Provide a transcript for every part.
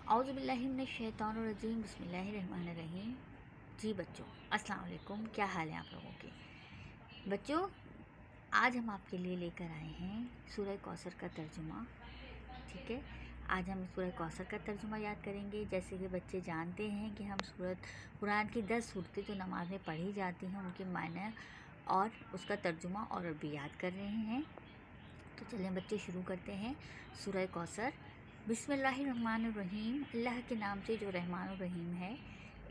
اعوذ باللہ من الشیطان الرجیم، بسم اللہ الرحمن الرحیم۔ جی بچوں، السلام علیکم، کیا حال ہے آپ لوگوں کے؟ بچوں، آج ہم آپ کے لیے لے کر آئے ہیں سورہ کوثر کا ترجمہ۔ ٹھیک ہے، آج ہم سورہ کوثر کا ترجمہ یاد کریں گے۔ جیسے کہ بچے جانتے ہیں کہ ہم قرآن کی 10 صورتیں جو نماز میں پڑھی جاتی ہیں ان کے معنی اور اس کا ترجمہ اور عربی یاد کر رہے ہیں۔ تو چلیں بچے شروع کرتے ہیں۔ سورہ کوثر، بسم اللہ الرحمن الرحیم، اللہ کے نام سے جو رحمان الرحیم ہے۔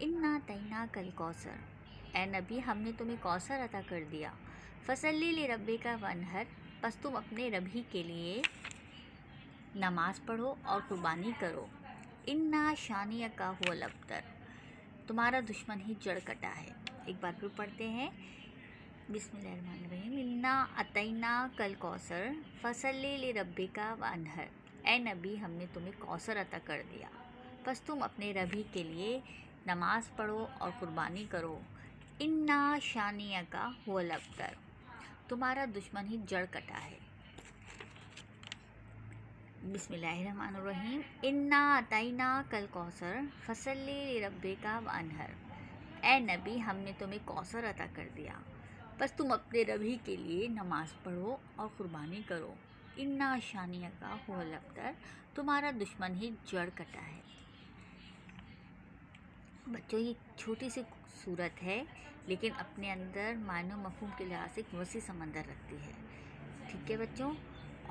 انا اعطیناک الکوثر، اے نبی ہم نے تمہیں کوثر عطا کر دیا۔ فصلی لربک وانحر، پس تم اپنے رب ہی کے لیے نماز پڑھو اور قربانی کرو۔ انا شانئک هو الابتر، تمہارا دشمن ہی جڑ کٹا ہے۔ ایک بار پھر پڑھتے ہیں، بسم اللہ الرحمن الرحیم، انا اعطیناک الکوثر فصلی لربک وانحر، اے نبی ہم نے تمہیں کوثر عطا کر دیا، پس تم اپنے رب ہی کے لیے نماز پڑھو اور قربانی کرو۔ انا شانئک هو الابتر، تمہارا دشمن ہی جڑ کٹا ہے۔ بسم اللہ الرحمن الرحیم، انا اعطیناک الکوثر فصلی لربک وانحر، اے نبی ہم نے تمہیں کوثر عطا کر دیا، بس تم اپنے رب ہی کے لیے نماز پڑھو اور قربانی کرو۔ انا شانئک هو الابتر، تمہارا دشمن ہی جڑ کٹا ہے۔ بچوں، یہ چھوٹی سی صورت ہے لیکن اپنے اندر معنی و مفہوم کے لحاظ سے ایک وسیع سمندر رکھتی ہے۔ ٹھیک ہے بچوں،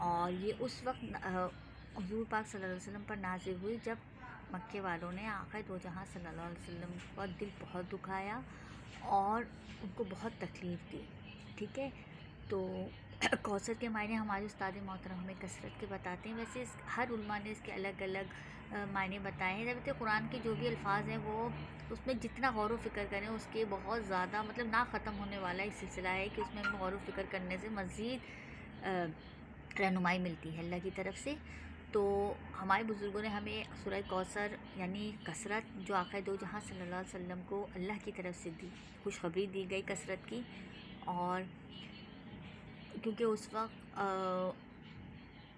اور یہ اس وقت حضور پاک صلی اللہ علیہ وسلم پر نازل ہوئی جب مکے والوں نے آقا دو جہاں صلی اللہ علیہ وسلم کا دل بہت دکھایا اور ان کو بہت تکلیف دی۔ ٹھیک ہے، تو کوثر کے معنی ہمارے استاد محترم ہمیں کثرت کے بتاتے ہیں۔ ویسے ہر علماء نے اس کے الگ الگ معنی بتائے ہیں۔ جب قرآن کے جو بھی الفاظ ہیں وہ اس میں جتنا غور و فکر کریں اس کے بہت زیادہ نہ ختم ہونے والا ایک سلسلہ ہے کہ اس میں ہمیں غور و فکر کرنے سے مزید رہنمائی ملتی ہے اللہ کی طرف سے۔ تو ہمارے بزرگوں نے ہمیں سورہ کوثر یعنی کثرت، جو آقا دو جہاں صلی اللہ علیہ وسلم کو اللہ کی طرف سے خوشخبری دی گئی کثرت کی، اور کیونکہ اس وقت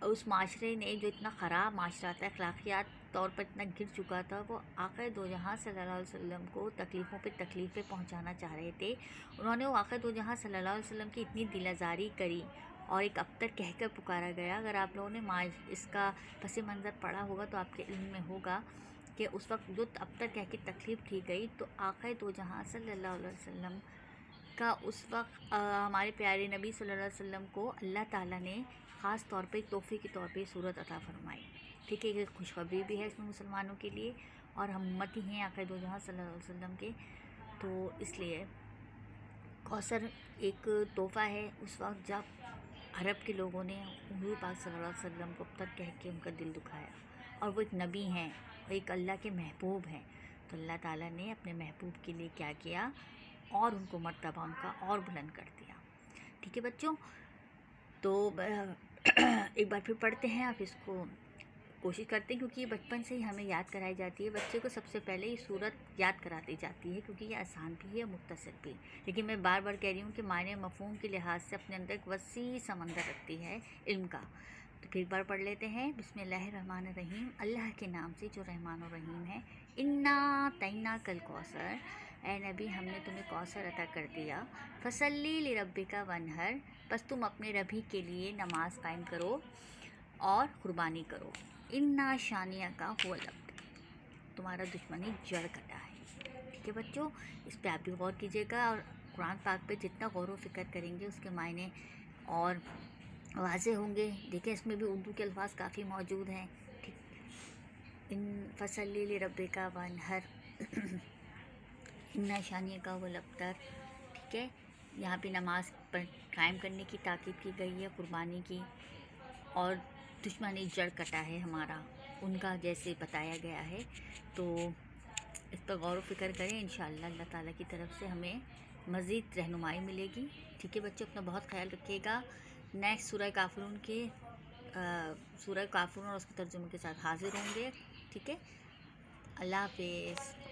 اس معاشرے نے جو اتنا خراب معاشرہ تھا، اخلاقیات طور پر اتنا گر چکا تھا، وہ آقا دو جہاں صلی اللہ علیہ وسلم کو تکلیفوں پہ تکلیفیں پہنچانا چاہ رہے تھے۔ انہوں نے وہ آقا دو جہاں صلی اللہ علیہ وسلم کی اتنی دل آزاری کری اور ایک ابتر کہہ کر پکارا گیا۔ اگر آپ لوگوں نے اس کا پس منظر پڑھا ہوگا تو آپ کے علم میں ہوگا کہ اس وقت جو ابتر کہہ کے تکلیف دی گئی، تو آقا دو جہاں صلی اللہ علیہ وسلم کا اس وقت ہمارے پیارے نبی صلی اللہ علیہ وسلم کو اللہ تعالیٰ نے خاص طور پہ ایک تحفے کے طور پہ صورت عطا فرمائی۔ ٹھیک ہے، یہ خوشخبری بھی ہے اس میں مسلمانوں کے لیے، اور ہم امتی ہیں آقا دو جہاں صلی اللہ علیہ وسلم کے، تو اس لیے کوثر ایک تحفہ ہے اس وقت جب عرب کے لوگوں نے حضور پاک صلی اللہ علیہ وسلم کو ابتر کہہ کے ان کا دل دکھایا، اور وہ ایک نبی ہیں، وہ ایک اللہ کے محبوب ہیں، تو اللہ تعالیٰ نے اپنے محبوب کے لیے کیا کیا، اور ان کو مرتبہ ان کا اور بلند کر دیا۔ ٹھیک ہے بچوں، تو ایک بار پھر پڑھتے ہیں، آپ اس کو کوشش کرتے ہیں کیونکہ یہ بچپن سے ہی ہمیں یاد کرائی جاتی ہے۔ بچے کو سب سے پہلے یہ صورت یاد کراتی جاتی ہے کیونکہ یہ آسان بھی ہے، مختصر بھی، لیکن میں بار بار کہہ رہی ہوں کہ معنی مفہوم کے لحاظ سے اپنے اندر ایک وسیع سمندر رکھتی ہے علم کا۔ تو پھر بار پڑھ لیتے ہیں، بسم اللہ الرحمن الرحیم، اللہ کے نام سے جو رحمان الرحیم ہے۔ انا اعطیناک الکوثر، اے نبی ہم نے تمہیں کوثر عطا کر دیا۔ فصلی لربک وانحر، بس تم اپنے رب ہی کے لیے نماز قائم کرو اور قربانی کرو۔ انا شانئک هو الابتر، تمہارا دشمن ہی جڑ کٹا ہے۔ ٹھیک ہے بچوں، اس پہ آپ بھی غور کیجیے گا، اور قرآن پاک پہ جتنا غور و فکر کریں گے اس کے معنی اور واضح ہوں گے۔ دیکھیں اس میں بھی اردو کے الفاظ کافی موجود ہیں۔ ٹھیک، فصلی لربک وانحر، انا شانئک هو الابتر۔ ٹھیک ہے، یہاں پہ نماز پر قائم کرنے کی تاکید کی گئی ہے، قربانی کی، اور دشمن جڑ کٹا ہے ہمارا، ان کا جیسے بتایا گیا ہے۔ تو اس پر غور و فکر کریں، انشاءاللہ اللہ تعالیٰ کی طرف سے ہمیں مزید رہنمائی ملے گی۔ ٹھیک ہے بچوں، اپنا بہت خیال رکھیے گا۔ نیکسٹ سورہ کافرون اور اس کے ترجمے کے ساتھ حاضر ہوں گے۔ ٹھیک ہے، اللہ حافظ۔